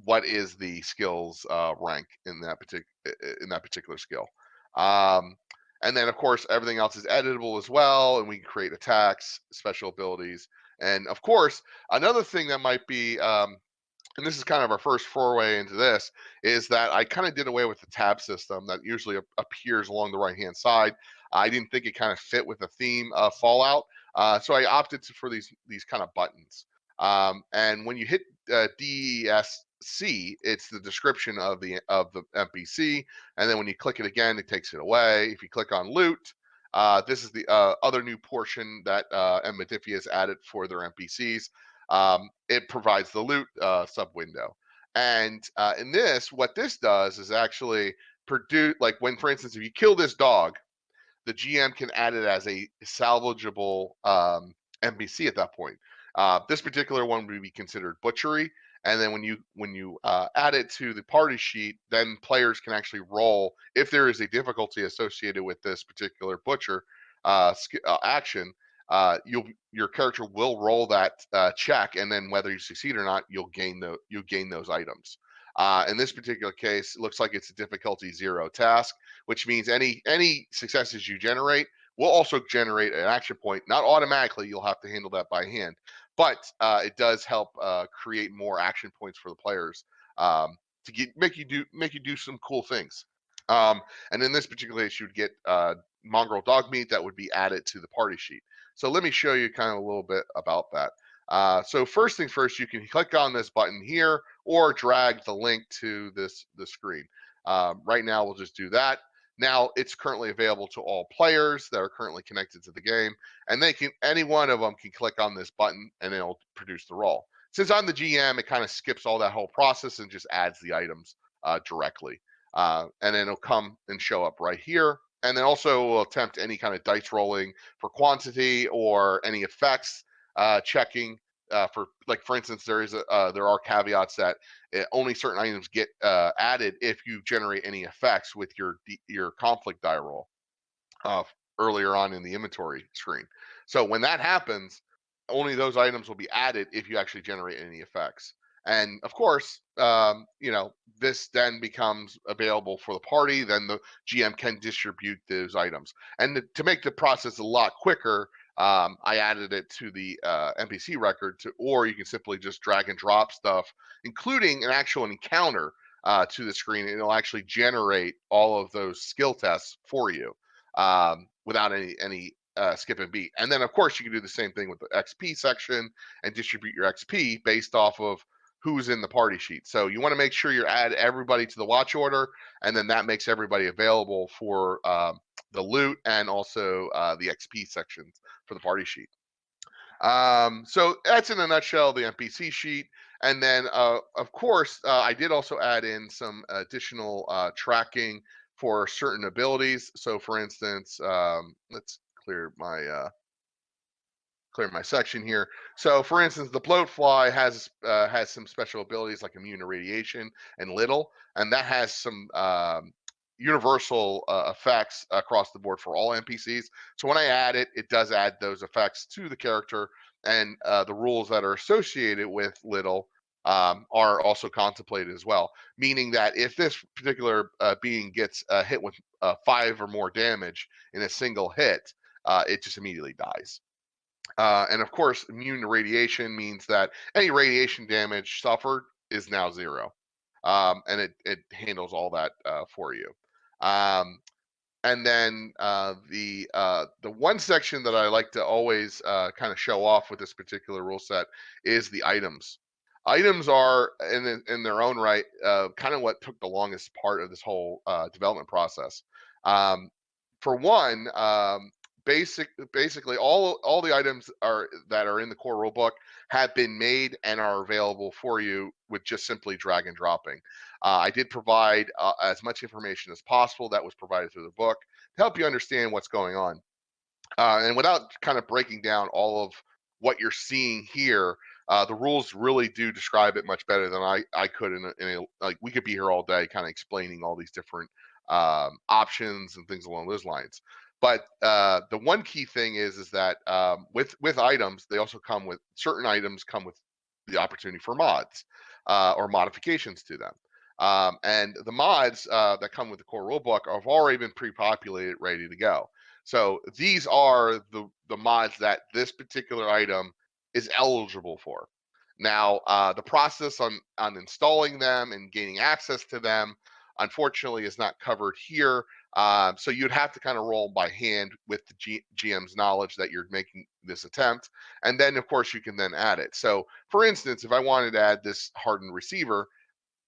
what is the skills rank in that particular skill. And then, of course, everything else is editable as well, and we can create attacks, special abilities, and of course, another thing that might be and this is kind of our first foray into this, is that I kind of did away with the tab system that usually appears along the right-hand side. I didn't think it kind of fit with the theme of Fallout, so I opted for these kind of buttons. And when you hit DESC, it's the description of the NPC, and then when you click it again, it takes it away. If you click on loot, this is the other new portion that Modiphius added for their NPCs. It provides the loot sub window. And in this, what this does is actually produce, like when, for instance, if you kill this dog, the GM can add it as a salvageable NPC at that point. This particular one would be considered butchery. And then when you add it to the party sheet, then players can actually roll if there is a difficulty associated with this particular butcher action. Your character will roll that check, and then whether you succeed or not, you'll gain those items. In this particular case, it looks like it's a difficulty 0 task, which means any successes you generate will also generate an action point. Not automatically, you'll have to handle that by hand, but it does help create more action points for the players to make you do some cool things. And in this particular case, you'd get mongrel dog meat that would be added to the party sheet. So let me show you kind of a little bit about that. So first things first, you can click on this button here or drag the link to the screen. Right now, we'll just do that. Now it's currently available to all players that are currently connected to the game, and any one of them can click on this button and it'll produce the roll. Since I'm the GM, it kind of skips all that whole process and just adds the items directly. And then it'll come and show up right here. And then also we'll attempt any kind of dice rolling for quantity or any effects checking for instance, there are caveats that only certain items get added if you generate any effects with your conflict die roll earlier on in the inventory screen. So when that happens, only those items will be added if you actually generate any effects. And of course, this then becomes available for the party. Then the GM can distribute those items. And to make the process a lot quicker, I added it to the NPC record, or you can simply just drag and drop stuff, including an actual encounter to the screen, and it'll actually generate all of those skill tests for you without any skip and beat. And then, of course, you can do the same thing with the XP section and distribute your XP based off of who's in the party sheet. So you want to make sure you add everybody to the watch order, and then that makes everybody available for the loot and also the XP sections for the party sheet. So that's in a nutshell the NPC sheet. And then, of course, I did also add in some additional tracking for certain abilities. So, for instance, let's clear my section here. So, for instance, the bloatfly has some special abilities like immune to radiation and little, and that has some universal effects across the board for all NPCs. So when I add it, it does add those effects to the character, and the rules that are associated with little are also contemplated as well. Meaning that if this particular being gets hit with 5 or more damage in a single hit, it just immediately dies. And of course, immune to radiation means that any radiation damage suffered is now 0. And it handles all that for you. And then the one section that I like to always kind of show off with this particular rule set is the items. Items are, in their own right, kind of what took the longest part of this whole development process. For one, basically all the items that are in the core rulebook have been made and are available for you with just simply drag and dropping. I did provide as much information as possible that was provided through the book to help you understand what's going on. And without kind of breaking down all of what you're seeing here, the rules really do describe it much better than I could. Like we could be here all day kind of explaining all these different options and things along those lines. But the one key thing is that with items, they also come with certain items come with the opportunity for mods or modifications to them. And the mods that come with the core rulebook have already been pre-populated, ready to go. So these are the mods that this particular item is eligible for. Now, the process on installing them and gaining access to them, unfortunately, is not covered here. So you'd have to kind of roll by hand with the GM's knowledge that you're making this attempt. And then, of course, you can then add it. So, for instance, if I wanted to add this hardened receiver,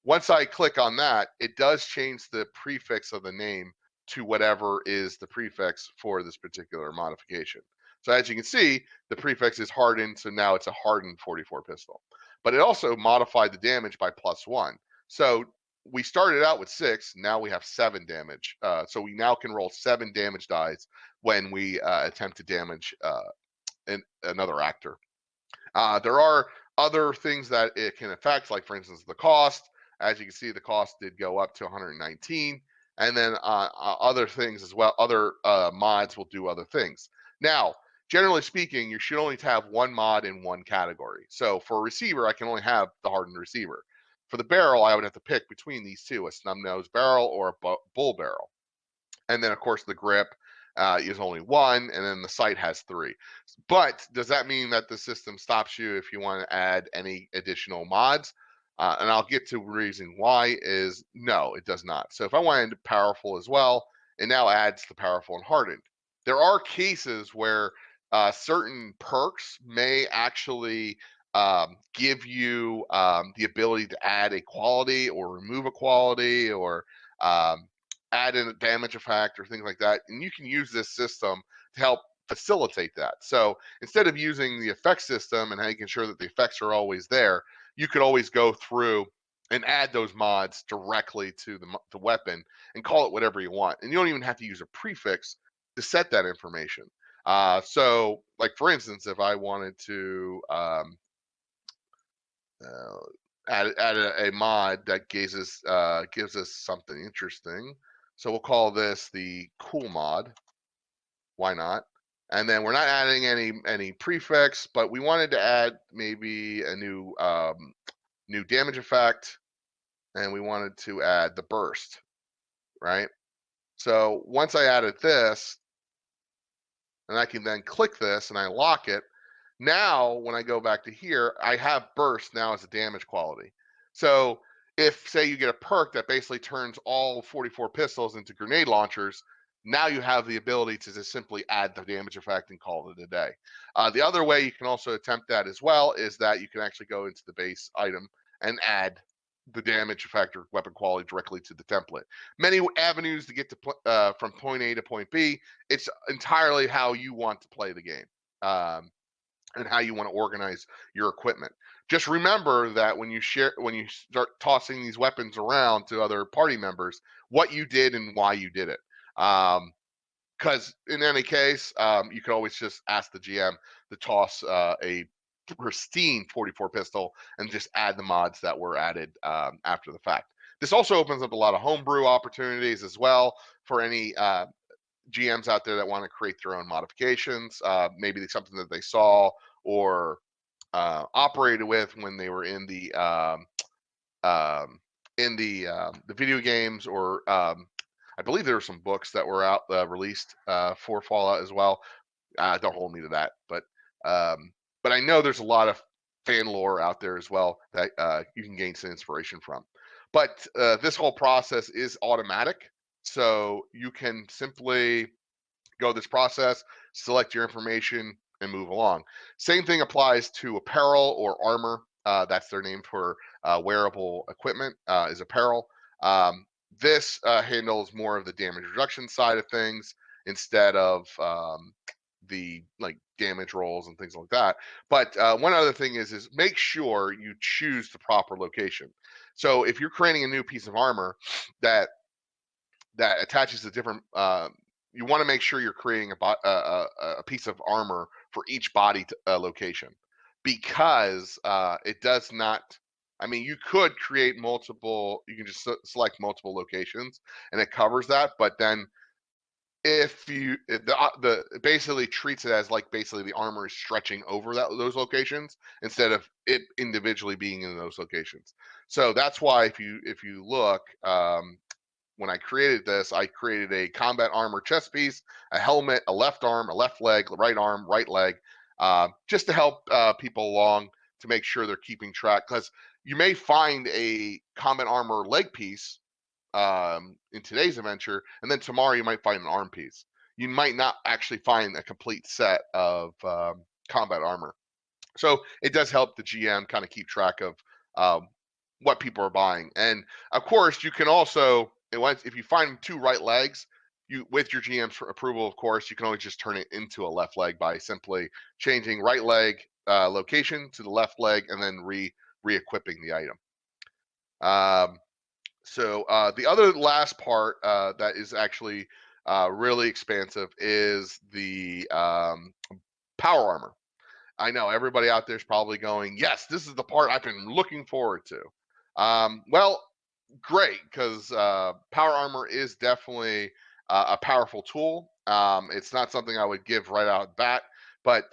once I click on that, it does change the prefix of the name to whatever is the prefix for this particular modification. So as you can see, the prefix is hardened, so now it's a hardened 44 pistol. But it also modified the damage by +1. So we started out with 6, now we have 7 damage. So we now can roll 7 damage dice when we attempt to damage another actor. There are other things that it can affect, like for instance, the cost. As you can see, the cost did go up to 119. And then other things as well, other mods will do other things. Now, generally speaking, you should only have one mod in one category. So for a receiver, I can only have the hardened receiver. For the barrel, I would have to pick between these two, a snub nose barrel or a bull barrel. And then, of course, the grip is only one, and then the sight has three. But does that mean that the system stops you if you want to add any additional mods? And I'll get to the reason why is no, it does not. So if I wanted powerful as well, it now adds the powerful and hardened. There are cases where certain perks may actually give you the ability to add a quality or remove a quality or add in a damage effect or things like that. And you can use this system to help facilitate that. So instead of using the effect system and making sure that the effects are always there, you could always go through and add those mods directly to the weapon and call it whatever you want. And you don't even have to use a prefix to set that information. So, like for instance, if I wanted to add a mod that gives us something interesting, so we'll call this the cool mod. Why not? And then we're not adding any prefix, but we wanted to add maybe a new damage effect, and we wanted to add the burst, right? So once I added this, and I can then click this and I lock it, now when I go back to here, I have burst now as a damage quality. So if, say, you get a perk that basically turns all 44 pistols into grenade launchers, now you have the ability to just simply add the damage effect and call it a day. The other way you can also attempt that as well is that you can actually go into the base item and add the damage effect or weapon quality directly to the template. Many avenues to get to from point A to point B. It's entirely how you want to play the game. And how you want to organize your equipment. Just remember that when you start tossing these weapons around to other party members, what you did and why you did it. Because in any case, you can always just ask the GM to toss a pristine 44 pistol and just add the mods that were added after the fact. This also opens up a lot of homebrew opportunities as well for any GMs out there that want to create their own modifications. Maybe it's something that they saw or operated with when they were in the video games, or I believe there were some books that were out released for Fallout as well. Don't hold me to that, but I know there's a lot of fan lore out there as well that you can gain some inspiration from. But this whole process is automatic, so you can simply go this process, select your information, and move along. Same thing applies to apparel or armor. That's their name for wearable equipment, is apparel. This handles more of the damage reduction side of things instead of the damage rolls and things like that. But one other thing is make sure you choose the proper location. So if you're creating a new piece of armor that attaches to different you want to make sure you're creating a piece of armor for each body location, because it does not. I mean, you could create multiple. You can just select multiple locations, and it covers that. But then, if it basically treats it as basically the armor is stretching over those locations instead of it individually being in those locations. So that's why if you look. When I created this, I created a combat armor chest piece, a helmet, a left arm, a left leg, right arm, right leg, just to help people along to make sure they're keeping track. Because you may find a combat armor leg piece in today's adventure, and then tomorrow you might find an arm piece. You might not actually find a complete set of combat armor. So it does help the GM kind of keep track of what people are buying. And of course, you can also, if you find two right legs, with your GM's approval, of course, you can always just turn it into a left leg by simply changing right leg location to the left leg and then re-equipping the item. So the other last part that is actually really expansive is the power armor. I know everybody out there is probably going, yes, this is the part I've been looking forward to. Well, great, because power armor is definitely a powerful tool. It's not something I would give right out of bat, but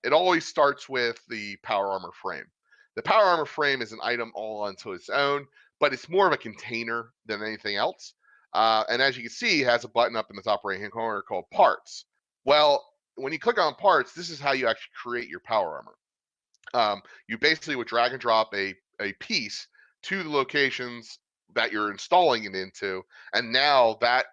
it always starts with the power armor frame. The power armor frame is an item all onto its own, but it's more of a container than anything else. And as you can see, it has a button up in the top right-hand corner called Parts. Well, when you click on Parts, this is how you actually create your power armor. You basically would drag and drop a piece to the locations that you're installing it into, and now that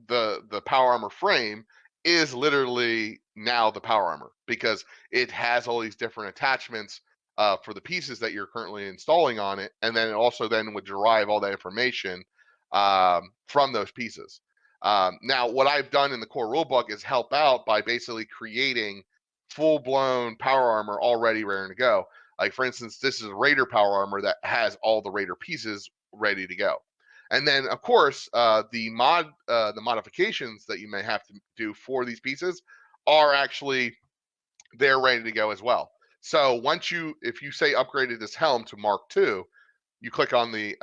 the power armor frame is literally now the power armor, because it has all these different attachments for the pieces that you're currently installing on it, and then it also then would derive all that information from those pieces. Now, what I've done in the core rulebook is help out by basically creating full-blown power armor already ready to go. Like, for instance, this is a Raider power armor that has all the Raider pieces ready to go. And then, of course, the modifications that you may have to do for these pieces are actually they're ready to go as well. So once if you say upgraded this helm to Mark II, you click on the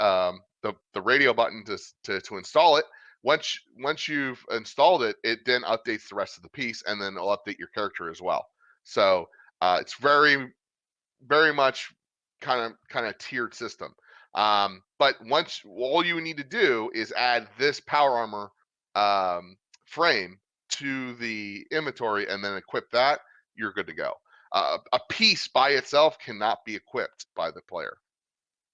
radio button to install it. Once you've installed it, it then updates the rest of the piece, and then it'll update your character as well. So it's very much kind of tiered system. But once all you need to do is add this power armor frame to the inventory and then equip that, you're good to go. A piece by itself cannot be equipped by the player.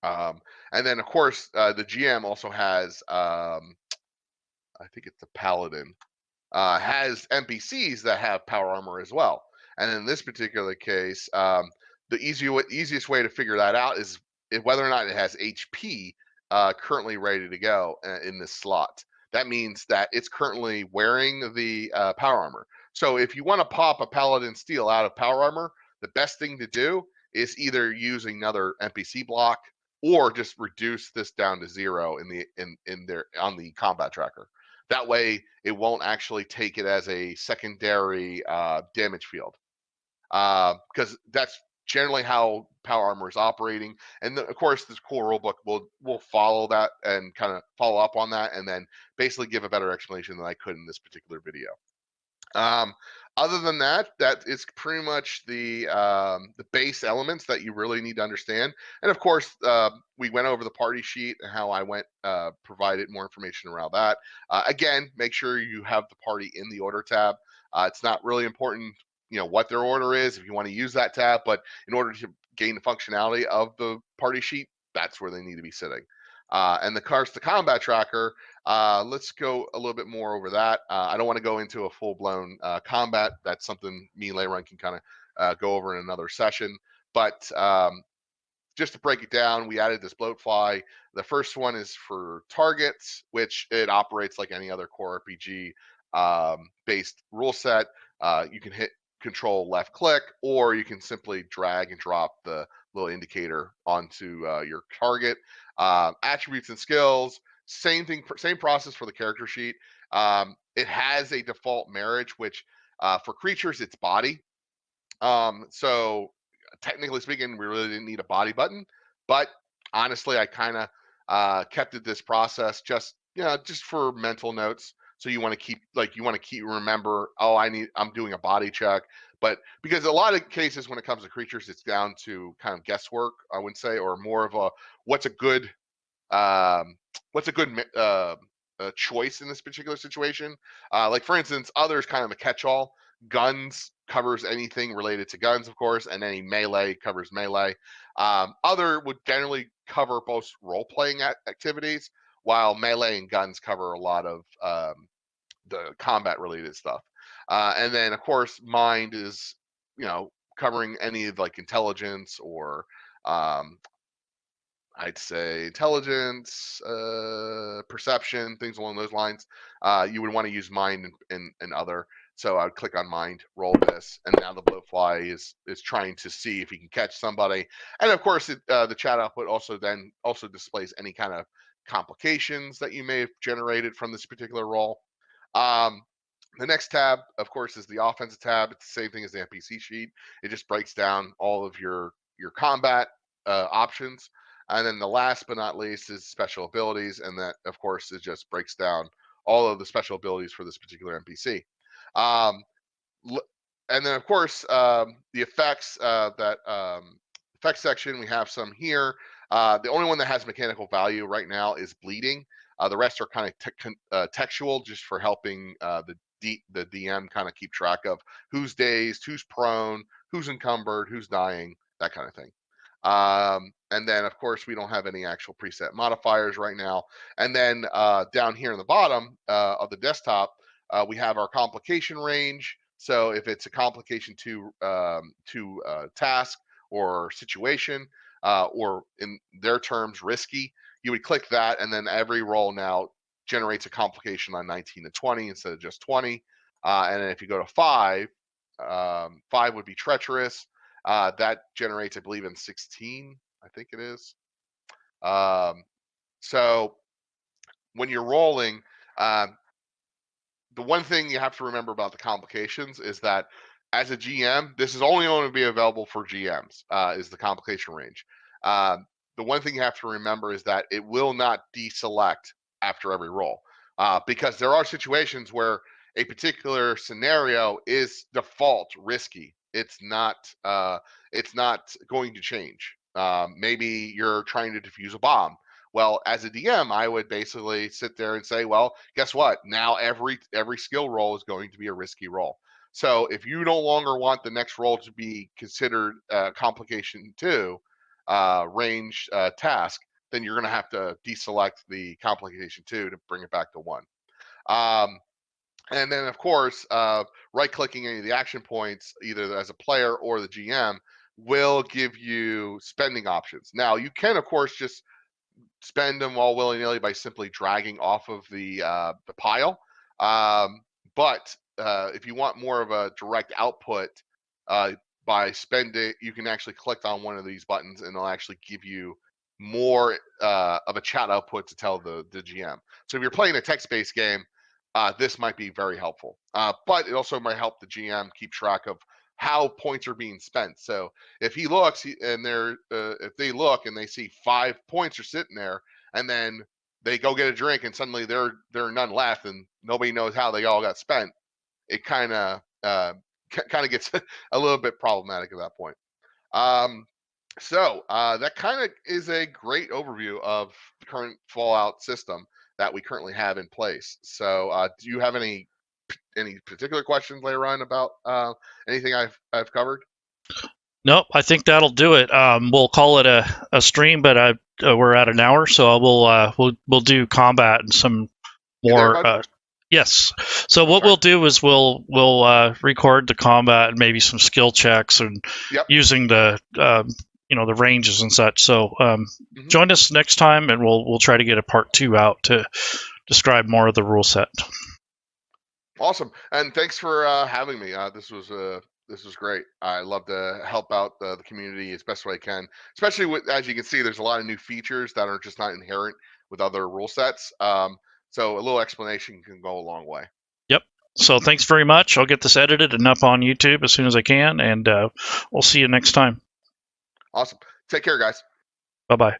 And then, of course, the GM also has, I think it's the Paladin, has NPCs that have power armor as well. And in this particular case, the easiest way to figure that out is whether or not it has HP currently ready to go in this slot. That means that it's currently wearing the power armor. So if you want to pop a Paladin Steel out of power armor, the best thing to do is either use another NPC block or just reduce this down to 0 on the combat tracker. That way, it won't actually take it as a secondary damage field, because that's generally how power armor is operating. And of course, this core rulebook will follow that and kind of follow up on that, and then basically give a better explanation than I could in this particular video. Other than that, that is pretty much the base elements that you really need to understand. And of course, we went over the party sheet and how I provided more information around that. Again, make sure you have the party in the order tab. It's not really important, what their order is if you want to use that tab, but in order to gain the functionality of the party sheet, that's where they need to be sitting. And the combat tracker, let's go a little bit more over that. I don't want to go into a full-blown combat. That's something me and Leyrun can kind of go over in another session. But just to break it down, we added this bloatfly. The first one is for targets, which it operates like any other core RPG based rule set. You can hit control left click, or you can simply drag and drop the little indicator onto your target. Attributes and skills, same thing, same process for the character sheet. It has a default marriage, which for creatures, it's body. So technically speaking, we really didn't need a body button, but honestly, I kind of kept it this process just for mental notes. So you want to keep remember, oh, I'm doing a body check, but because a lot of cases when it comes to creatures, it's down to kind of guesswork, I would say, or more of a what's a good choice in this particular situation. Like for instance, others kind of a catch-all. Guns covers anything related to guns, of course, and any melee covers melee. Other would generally cover both role-playing activities, while melee and guns cover a lot of the combat-related stuff. And then, of course, mind is, covering any of like intelligence or I'd say intelligence, perception, things along those lines. You would want to use mind and other. So I would click on mind, roll this, and now the blowfly is trying to see if he can catch somebody. And of course, the chat output also displays any kind of complications that you may have generated from this particular roll. The next tab, of course, is the offensive tab. It's the same thing as the NPC sheet. It just breaks down all of your combat options. And then the last but not least is special abilities, and that, of course, it just breaks down all of the special abilities for this particular NPC. And then, of course, the effects that effects section. We have some here. The only one that has mechanical value right now is bleeding. The rest are kind of textual, just for helping the DM kind of keep track of who's dazed, who's prone, who's encumbered, who's dying, that kind of thing. And then, of course, we don't have any actual preset modifiers right now. And then down here in the bottom of the desktop, we have our complication range. So if it's a complication to task or situation, or in their terms, risky, you would click that, and then every roll now generates a complication on 19 to 20 instead of just 20. And then if you go to 5, 5 would be treacherous. That generates, I believe, in 16, I think it is. So when you're rolling, the one thing you have to remember about the complications is that as a GM, this is only going to be available for GMs, is the complication range. The one thing you have to remember is that it will not deselect after every roll, because there are situations where a particular scenario is default risky. It's not going to change. Maybe you're trying to defuse a bomb. Well, as a DM, I would basically sit there and say, well, guess what? Now every skill roll is going to be a risky roll. So if you no longer want the next roll to be considered complication 2 range task, then you're going to have to deselect the complication 2 to bring it back to 1. And then, of course, right-clicking any of the action points, either as a player or the GM, will give you spending options. Now, you can, of course, just spend them all willy-nilly by simply dragging off of the pile. But if you want more of a direct output by spending, you can actually click on one of these buttons, and it'll actually give you more of a chat output to tell the GM. So if you're playing a text-based game, this might be very helpful. But it also might help the GM keep track of how points are being spent. So if he looks and if they look and they see 5 points are sitting there, and then they go get a drink and suddenly there are none left and nobody knows how they all got spent, it kind of gets a little bit problematic at that point. So that kind of is a great overview of the current Fallout system that we currently have in place. So do you have any particular questions later on about anything I've covered? Nope, I think that'll do it. We'll call it a stream, but we're at an hour, so we'll do combat and some more. Yes. So what we'll do is we'll record the combat and maybe some skill checks and using the the ranges and such. So join us next time, and we'll try to get a part 2 out to describe more of the rule set. Awesome, and thanks for having me. This was great. I love to help out the community as best way I can, especially with, as you can see, there's a lot of new features that are just not inherent with other rule sets. So a little explanation can go a long way. Yep. So thanks very much. I'll get this edited and up on YouTube as soon as I can, and we'll see you next time. Awesome. Take care, guys. Bye-bye.